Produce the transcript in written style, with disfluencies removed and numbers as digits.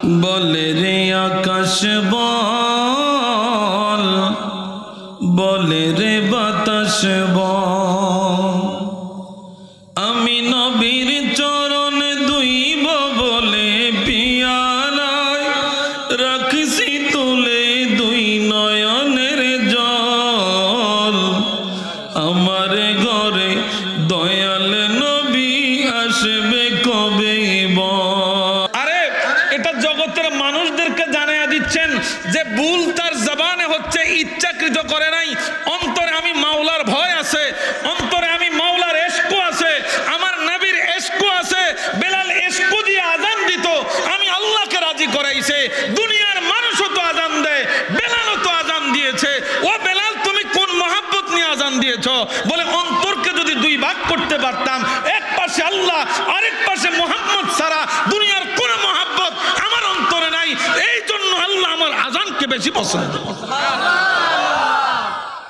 বলে রে আকাশ বল, বলে রে বাতাস বল, আমি নবীর চরণ দুইব বলে পিয়ালায় রাখছি তুলে দুই নয়নের জল। আমার ঘরে দয়াল নবী আসবে কবে বল। আরে এটা জগতের মানুষদেরকে জানাইয়া দিচ্ছেন যে ভুল তার জবানে হচ্ছে, ইচ্ছাকৃত করে নাই। অন্তরে আমি মাওলার ভয় আছে, অন্তরে আমি মাওলার এশকো আছে, আমার নবীর এশকো আছে। বেলাল এশকো দিয়ে আজান দিত, আমি আল্লাহকে রাজি করাইছে। দুনিয়ার মানুষও তো আজান দেয়, বেলালও তো আজান দিয়েছে। ও বেলাল, তুমি কোন মহাব্বত নিয়ে আজান দিয়েছো? বলে অন্তরকে যদি দুই ভাগ করতে পারতাম, এক পাশে আল্লাহ আরেক পাশে মুহাম্মদ ছাড়া দুনিয়ার কোন মহাব্বত আমার অন্তরে নাই। এই জন্য আল্লাহ আমার আজানকে বেশি পছন্দ।